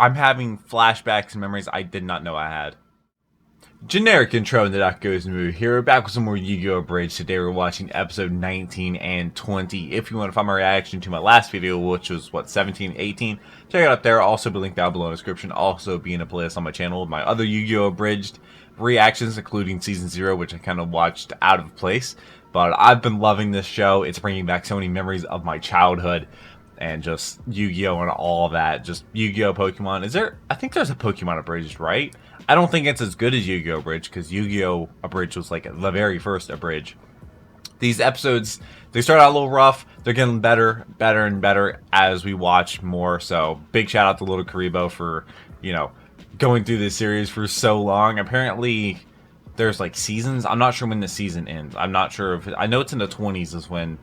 I'm having flashbacks and memories I did not know I had. Generic intro in the Duck Goes Moo here. We're back with some more Yu-Gi-Oh! Abridged. Today we're watching episode 19 and 20. If you want to find my reaction to my last video, which was, what, 17, 18, check it out there. Also be linked down below in the description. Also be in a playlist on my channel with my other Yu-Gi-Oh! Abridged reactions, including Season 0, which I kind of watched out of place. But I've been loving this show. It's bringing back so many memories of my childhood. And just Yu-Gi-Oh! And all that. Just Yu-Gi-Oh! Pokemon. Is there... I think there's a Pokemon Abridged, right? I don't think it's as good as Yu-Gi-Oh! Abridged, because Yu-Gi-Oh! Abridged was like the very first Abridged. These episodes, they start out a little rough. They're getting better and better as we watch more. So, big shout out to Little Karibo for, you know, going through this series for so long. Apparently, there's like seasons. I'm not sure when the season ends. I'm not sure if... I know it's in the 20s is when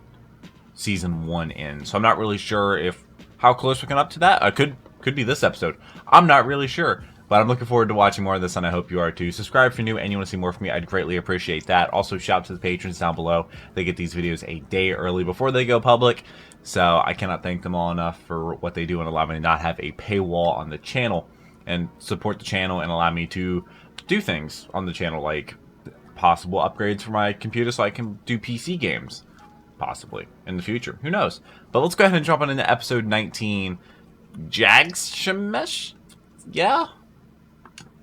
season 1 ends. So, I'm not really sure if... how close we're getting up to that. Could be this episode. I'm not really sure. But I'm looking forward to watching more of this, and I hope you are too. Subscribe if you're new and you want to see more from me. I'd greatly appreciate that. Also, shout out to the patrons down below. They get these videos a day early before they go public. So I cannot thank them all enough for what they do and allow me to not have a paywall on the channel. And support the channel and allow me to do things on the channel, like possible upgrades for my computer so I can do PC games. Possibly. In the future. Who knows? But let's go ahead and jump on into episode 19. JAGSHAMESH? Yeah?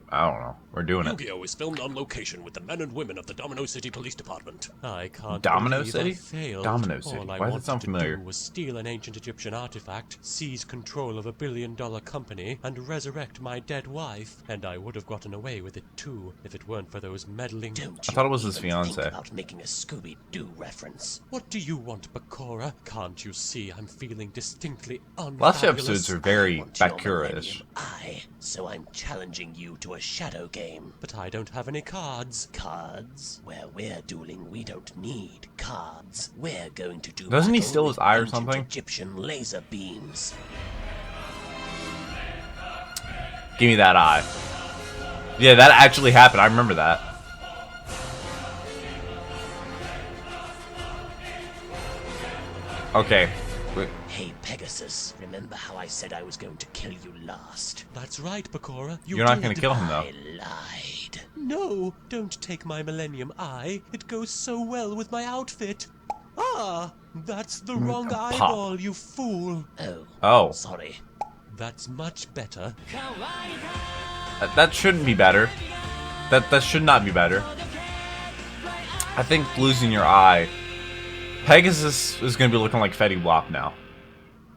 I don't know. We're doing it. Yu-Gi-Oh! Is filmed on location with the men and women of the Domino City Police Department. I can't Domino believe City? I failed. Domino City. All I Why does it wanted sound to familiar? do was steal an ancient Egyptian artifact, seize control of a billion-dollar company, and resurrect my dead wife. And I would have gotten away with it too, if it weren't for those meddling... I thought it was his fiance. Think about making a Scooby-Doo reference. What do you want, Bakura? Can't you see I'm feeling distinctly unfabulous? Last few episodes are very Bakura-ish. So I'm challenging you to a shadow game. But I don't have any cards. Cards? Where we're dueling, we don't need cards. We're going to do... Doesn't he battle steal his with eye or ancient something? Egyptian laser beams. Give me that eye. Yeah, that actually happened. I remember that. Okay. Wait. Hey, Pegasus, remember how I said I was going to kill you last? That's right, Bakura. You're not going to kill him, though. I lied. No, don't take my Millennium Eye. It goes so well with my outfit. Ah, that's the wrong Pop. eyeball, you fool. Oh. Sorry. That's much better. That shouldn't be better. That should not be better. I think losing your eye... Pegasus is going to be looking like Fetty Wap now.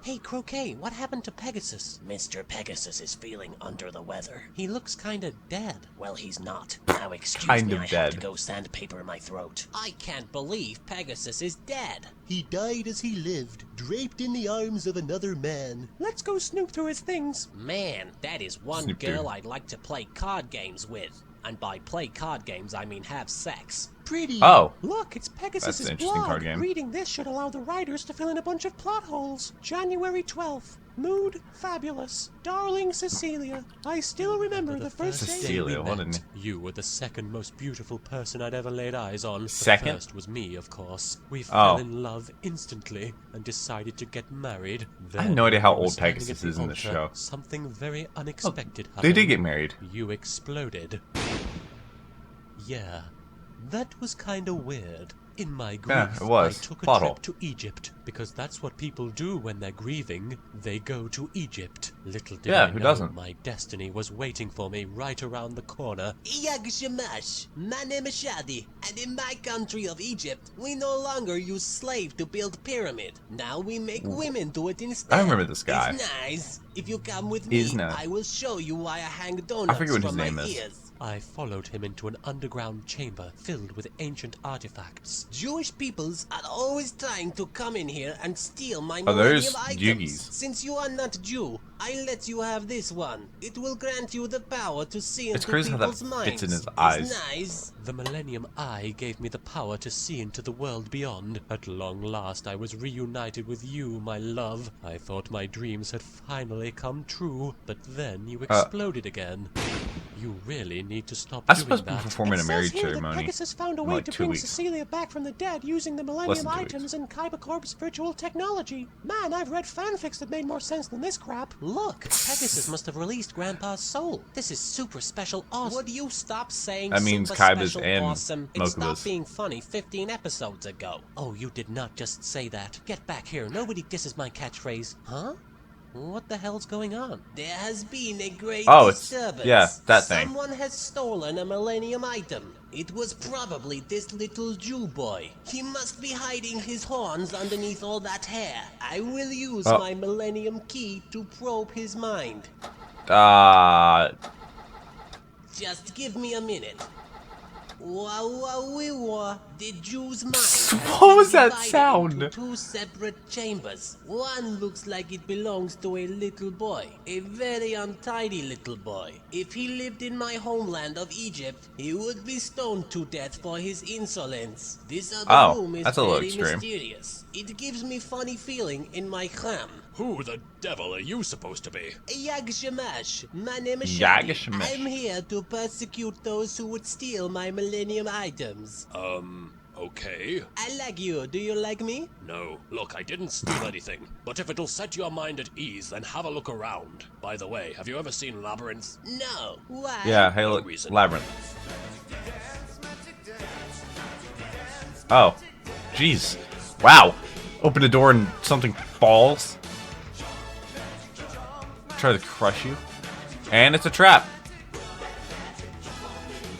Hey, Croquet, what happened to Pegasus? Mr. Pegasus is feeling under the weather. He looks kinda dead. Well, he's not. Now, excuse Kind me, of I have dead. to go sandpaper my throat. I can't believe Pegasus is dead. He died as he lived, draped in the arms of another man. Let's go snoop through his things. Man, that is one Snoop girl Dogg. I'd like to play card games with. And by play card games, I mean have sex. Pretty. Oh. Look, it's That's Pegasus's an interesting blog. card game. Reading this should allow the writers to fill in a bunch of plot holes. January 12th. Mood fabulous. Darling Cecilia, I still remember the first day Cecilia, we what met. an... You were the second most beautiful person I'd ever laid eyes on. Second? The first was me, of course. We fell Oh. in love instantly and decided to get married. I have no idea how Then we were old standing Pegasus at the is in this altar. show. Something very unexpected happened. They did get married. You exploded. Yeah, that was kinda weird. In my grief, Yeah, it was. I took a Plot trip hole. to Egypt, because that's what people do when they're grieving. They go to Egypt. Little did Yeah, I who know doesn't? my destiny was waiting for me right around the corner. JAGSHAMESH, my name is Shadi, and in my country of Egypt, we no longer use slave to build pyramid. Now we make women do it instead. I remember this guy. It's nice. If you come with me, He's nice. I will show you why I hang donuts forget what his from my name is. ears. I followed him into an underground chamber filled with ancient artifacts. Jewish peoples are always trying to come in here and steal my Oh, there's millennium items. Yugis. Since you are not Jew, I let you have this one. It will grant you the power to see It's into crazy how that people's minds. fits in his It's eyes. nice. The Millennium Eye gave me the power to see into the world beyond. At long last, I was reunited with you, my love. I thought my dreams had finally come true, but then you exploded again. You really need to stop I'm doing supposed to be that. performing a marriage Here that ceremony Pegasus found a in way like to 2 bring weeks. Cecilia back from the dead using the Millennium Less than 2 items and Kaiba Corp's virtual technology. Man, I've read fanfics that made more sense than this crap. Look, Pegasus must have released Grandpa's soul. This is super special awesome. Would you stop saying That means super Kaiba's special and awesome? It Mokuba's. stopped being funny 15 episodes ago. Oh, you did not just say that. Get back here. Nobody disses my catchphrase. Huh? What the hell's going on? There has been a great It's disturbance. yeah, that thing. Someone has stolen a Millennium item. It was probably this little Jew boy. He must be hiding his horns underneath all that hair. I will use my Millennium key to probe his mind. Just give me a minute. The Jew's mind. What was that divided sound? into 2 separate chambers. One looks like it belongs to a little boy, a very untidy little boy. If he lived in my homeland of Egypt, he would be stoned to death for his insolence. This other room is that's a little very extreme. mysterious. It gives me funny feeling in my cram. Who the devil are you supposed to be? JAGSHAMESH. My name is Shadi. JAGSHAMESH. I'm here to persecute those who would steal my Millennium items. Okay. I like you. Do you like me? No, look, I didn't steal anything. But if it'll set your mind at ease, then have a look around. By the way, have you ever seen Labyrinth? No. Why? Yeah, hey No look, reason. Labyrinth. Oh, jeez. Wow. Open the door and something falls. Try to crush you. And it's a trap.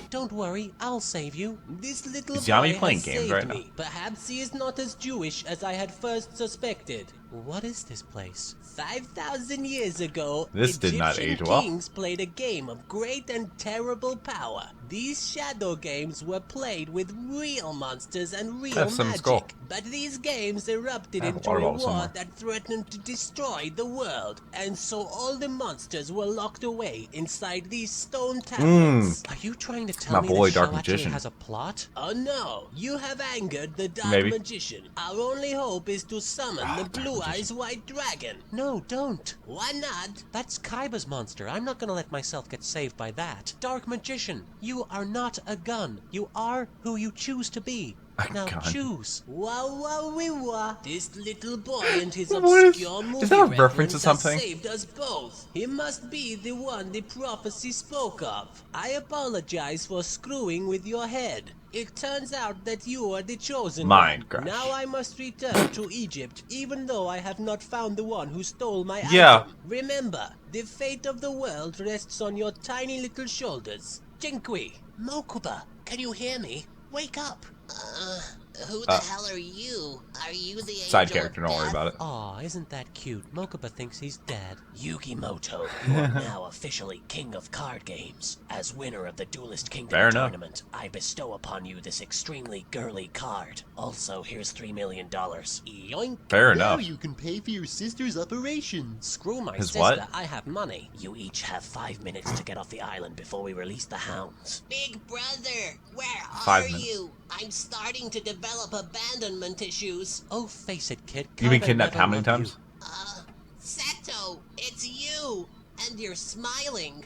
Don't worry, I'll save you. This little Is boy Yami has playing games saved right now? me. Perhaps he is not as Jewish as I had first suspected. What is this place? 5,000 years ago, This did not Egyptian age well. kings played a game of great and terrible power. These shadow games were played with real monsters and real Have some magic. skull. But these games erupted I have a into water a bottle war somewhere. that threatened to destroy the world. And so all the monsters were locked away inside these stone tablets. Are you trying to tell My me boy, this show Dark actually Magician. has a plot? Oh no, you have angered the Dark Maybe. Magician. Our only hope is to summon the Blue Eyes White Dragon. No, don't. Why not? That's Kaiba's monster. I'm not gonna let myself get saved by that. Dark Magician, you are not a gun. You are who you choose to be. Now gun. choose. Wah. This little boy and his What is- obscure movie is that a reference to has something? saved us both. He must be the one the prophecy spoke of. I apologize for screwing with your head. It turns out that you are the chosen Mind one. crush. Now I must return to Egypt, even though I have not found the one who stole my Yeah. item. Remember, the fate of the world rests on your tiny little shoulders. Jinqui. Mokuba, can you hear me? Wake up. Who the hell are you? Are you the Side character, don't worry about it. Aw, isn't that cute? Mokuba thinks he's dead. Yugimoto, you are now officially king of card games. As winner of the Duelist Kingdom Fair enough. tournament, I bestow upon you this extremely girly card. Also, here's $3 million. Yoink! Fair Now enough. you can pay for your sister's operation. Screw my His sister, what? I have money. You each have 5 minutes to get off the island before we release the hounds. Big brother, where 5 minutes. you? I'm starting to develop abandonment issues. Oh, face it, kid. You've been Kaiba kidnapped never how many loved times? you. Seto, it's you. And you're smiling.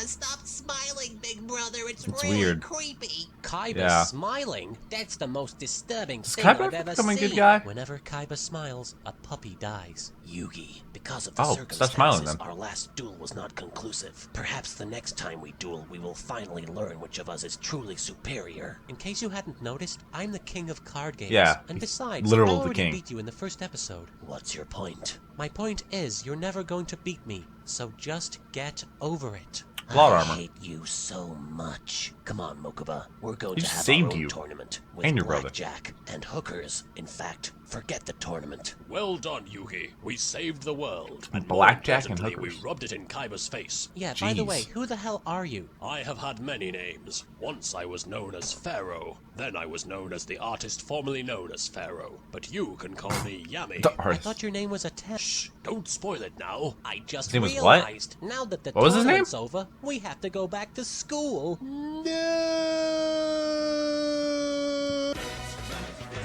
Stop smiling, big brother. It's really weird. creepy. Kaiba Yeah. smiling? That's the most disturbing Does thing Kaiba I've ever become a seen. good guy? Whenever Kaiba smiles, a puppy dies. Yugi, because of the Oh, stop smiling circumstances, then. our last duel was not conclusive. Perhaps the next time we duel, we will finally learn which of us is truly superior. In case you hadn't noticed, I'm the king of card games. Yeah, And he's besides, literal I the already king. beat you in the first episode. What's your point? My point is, you're never going to beat me, so just get over it. Plot I armor. hate you so much. Come on, Mokuba. We're going He to just have saved our own you. tournament with And your brother. blackjack and hookers. In fact, forget the tournament. Well done, Yugi. We saved the world. And Blackjack more and importantly, hookers. we rubbed it in Kaiba's face. Yeah, by the Jeez. way, who the hell are you? I have had many names. Once I was known as Pharaoh. Then I was known as the artist formerly known as Pharaoh. But you can call me Yami. The I artist. thought your name was a Ten. Shh, don't spoil it now. I just His name was what? realized, now that the What was his name? tournament's over, we have to go back to school.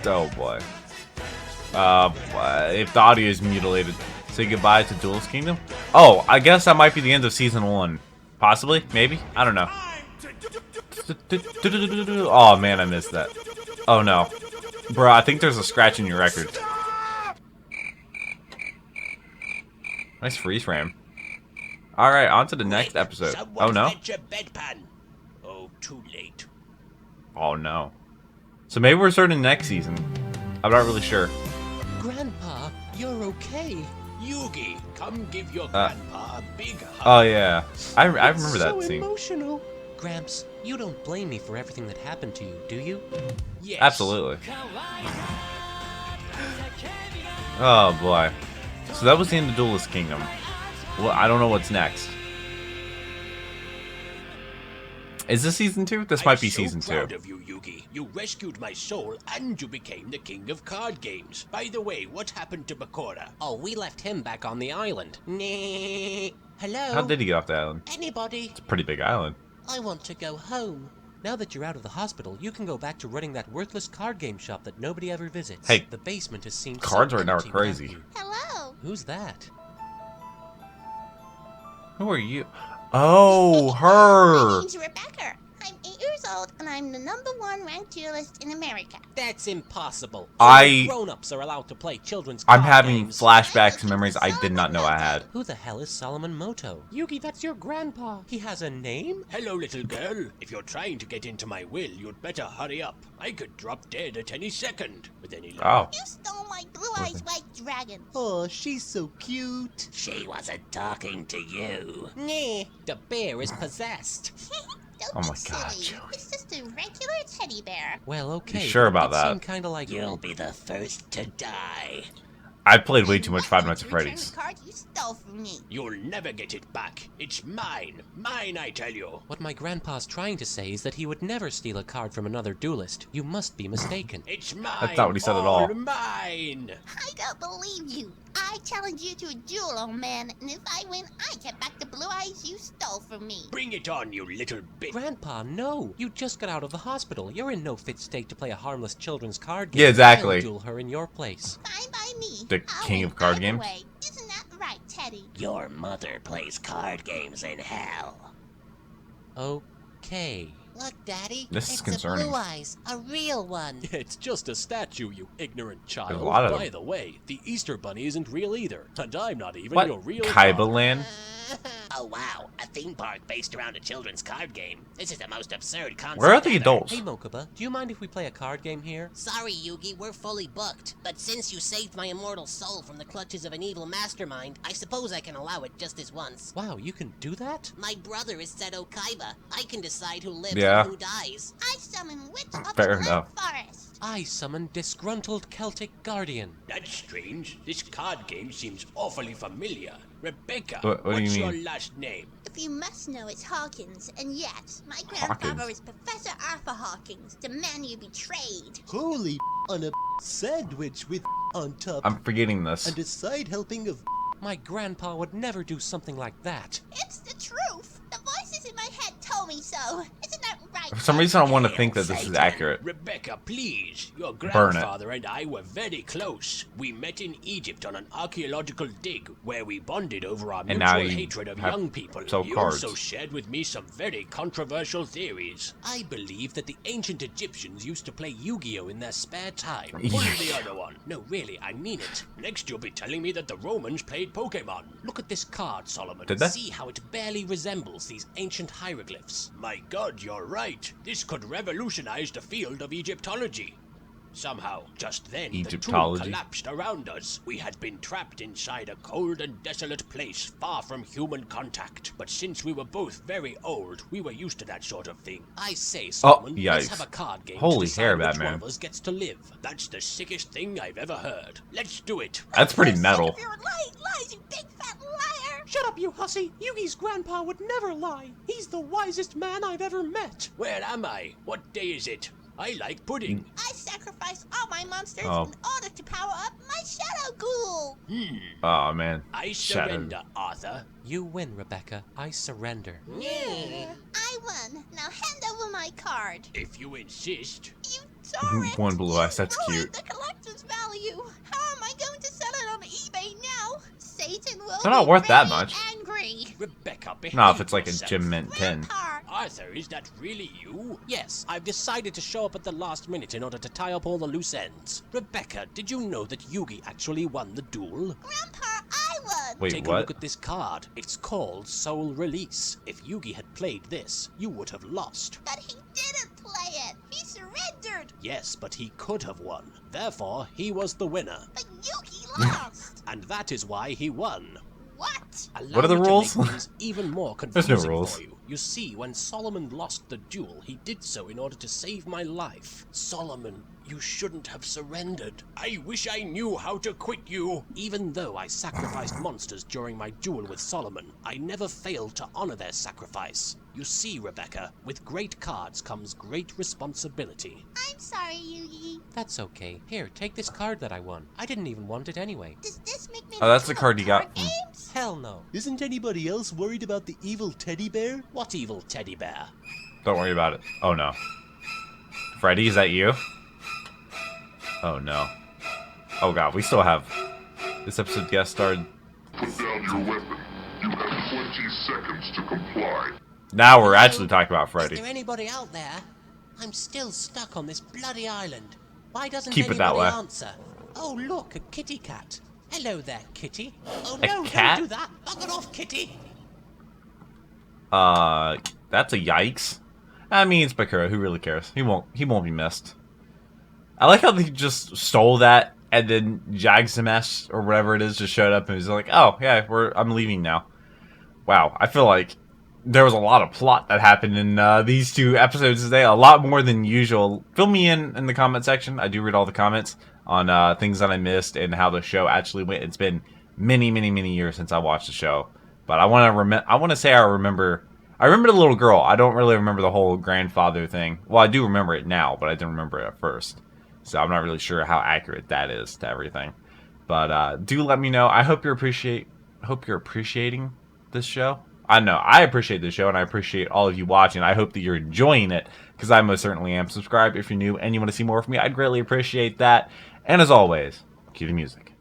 Oh boy. If the audio is mutilated, say goodbye to Duelist Kingdom. Oh, I guess that might be the end of season 1. Possibly? Maybe? I don't know. Oh man, I missed that. Oh no. Bro, I think there's a scratch in your record. Nice freeze frame. Alright, on to the next episode. Oh no? Your bedpan. Oh, too late. Oh no. So maybe we're starting next season. I'm not really sure. Grandpa, you're okay. Yugi, come give your grandpa a big hug. Oh yeah. I remember that So scene. emotional. Gramps, you don't blame me for everything that happened to you, do you? Yes. Absolutely. Oh boy. So that was the end of Duelist Kingdom. Well, I don't know what's next. Is this season 2? This might be season 2. I'm so proud of you, Yugi. You rescued my soul and you became the king of card games. By the way, what happened to Bakura? Oh, we left him back on the island. Nah. Hello? How did he get off the island? Anybody? It's a pretty big island. I want to go home. Now that you're out of the hospital, you can go back to running that worthless card game shop that nobody ever visits. Hey, the basement has seemed cards so right now are empty without crazy. you. Hello. Who's that? Who are you? Oh, My her! name's Rebecca. I'm 8 years old, and I'm the #1 ranked duelist in America. That's impossible. I- Only grown-ups are allowed to play children's I'm card having games. flashbacks and memories I did not know I had. Who the hell is Solomon Moto? Yugi, that's your grandpa. He has a name? Hello, little girl. If you're trying to get into my will, you'd better hurry up. I could drop dead at any second. With any luck. Oh. You stole my blue-eyes white dragon. Oh, she's so cute. She wasn't talking to you. Nah, the bear is possessed. Don't Oh be my God, silly. Joey. It's just a regular teddy bear. Well, okay. You sure about it that? seemed kinda like You'll be the first to die. I played way too much Why Five don't Nights you at return Freddy's. the card you stole from me. You'll never get it back. It's mine. Mine, I tell you. What my grandpa's trying to say is that he would never steal a card from another duelist. You must be mistaken. It's mine. That's not what he said at all. Mine. I don't believe you. I challenge you to a duel, old man, and if I win, I get back the blue eyes you stole from me. Bring it on, you little bitch. Grandpa, no! You just got out of the hospital. You're in no fit state to play a harmless children's card game. Yeah, exactly. I'll duel her in your place. Fine by me. The I'll king win of card either games? way. Isn't that right, Teddy? Your mother plays card games in hell. Okay. Look, Daddy. This is it's concerning. a blue eyes, a real one. It's just a statue, you ignorant child. There's a lot of By them. the way, the Easter Bunny isn't real either, and I'm not even What? your real Kaiba father. Land? Oh wow, a theme park based around a children's card game. This is the most absurd concept. Where are the ever. adults? Hey, Mokuba, do you mind if we play a card game here? Sorry, Yugi, we're fully booked. But since you saved my immortal soul from the clutches of an evil mastermind, I suppose I can allow it just this once. Wow, you can do that? My brother is Seto Kaiba. I can decide who lives Yeah. and who dies. I summon Witch of Fair the Black enough. Forest. I summon Disgruntled Celtic Guardian. That's strange. This card game seems awfully familiar. Rebecca, What do you what's your mean? last name? If you must know, it's Hawkins, and yes, my grandfather Hawkins? is Professor Arthur Hawkins, the man you betrayed. Holy on a sandwich with on top I'm forgetting this. and a side helping of My grandpa would never do something like that. It's the truth. The voices in my head told me so. Isn't that right? For some reason, I want to Hail think that this is Satan. accurate. Rebecca, please. Your Burn it. grandfather and I were very close. We met in Egypt on an archaeological dig where we bonded over our And now mutual you hatred of have young people. sell You cards. also shared with me some very controversial theories. I believe that the ancient Egyptians used to play Yu-Gi-Oh in their spare time. What is the other one? No, really, I mean it. Next, you'll be telling me that the Romans played Pokemon. Look at this card, Solomon. Did they? See how it barely resembles these ancient hieroglyphs. My God, you're right. This could revolutionize the field of Egyptology. Somehow, just then, the tomb Egyptology. collapsed around us. We had been trapped inside a cold and desolate place, far from human contact. But since we were both very old, we were used to that sort of thing. I say, Solomon, let's yikes. have a card game Holy to decide hair, which Batman. one of us gets to live. That's the sickest thing I've ever heard. Let's do it. That's pretty For the sake metal. of your lying lies, you big fat liar! Shut up, you hussy. Yugi's grandpa would never lie. He's the wisest man I've ever met. Where am I? What day is it? I like pudding. I sacrificed all my monsters Oh. in order to power up my shadow ghoul. Oh man. I Shadow. surrender, Arthur. You win, Rebecca. I surrender. I won. Now hand over my card. If you insist. You tore it. One blue eyes, that's You ruined cute. the collector's value. How am I going to sell it on eBay now? Satan will They're not be worth that very much. angry. Rebecca, behave No, if it's like a yourself. Gym Mint 10. Grandpa, Arthur, is that really you? Yes, I've decided to show up at the last minute in order to tie up all the loose ends. Rebecca, did you know that Yugi actually won the duel? Grandpa, I won. Wait, Take a what? look at this card. It's called Soul Release. If Yugi had played this, you would have lost. But he didn't play it. He surrendered. Yes, but he could have won. Therefore, he was the winner. But Yuki lost. And that is why he won. What? Allow What are the me to rules? make things even more There's no confusing rules. for you. You see, when Solomon lost the duel, he did so in order to save my life. Solomon, you shouldn't have surrendered. I wish I knew how to quit you. Even though I sacrificed monsters during my duel with Solomon, I never failed to honor their sacrifice. You see, Rebecca, with great cards comes great responsibility. I'm sorry, Yugi. That's okay. Here, take this card that I won. I didn't even want it anyway. Does this make me Oh, that's the king of card you got from- games? Hell no. Isn't anybody else worried about the evil teddy bear? What evil teddy bear? Don't worry about it. Oh no. Freddy, is that you? Oh no. Oh god, we still have this episode guest starred. Put down your weapon. You have 20 seconds to comply. Now we're actually talking about Is Freddy. there anybody out there? I'm still stuck on this bloody island. Why doesn't Keep it anybody that way. answer? Oh, look, a kitty cat. Hello there, kitty. Oh, A no, cat? don't do that. Bugger off, kitty. That's a yikes. I mean, it's Bakura. Who really cares? He won't be missed. I like how they just stole that, and then JAGSHAMESH or whatever it is just showed up and was like, "Oh yeah, I'm leaving now." Wow, I feel like there was a lot of plot that happened in these two episodes today. A lot more than usual. Fill me in the comment section. I do read all the comments on things that I missed and how the show actually went. It's been many, many, many years since I watched the show, but I want to say I remember. I remember the little girl. I don't really remember the whole grandfather thing. Well, I do remember it now, but I didn't remember it at first. So I'm not really sure how accurate that is to everything. But do let me know. I hope you're appreciating this show. I know I appreciate this show, and I appreciate all of you watching. I hope that you're enjoying it, because I most certainly am. Subscribe if you're new and you want to see more from me. I'd greatly appreciate that. And as always, cue the music.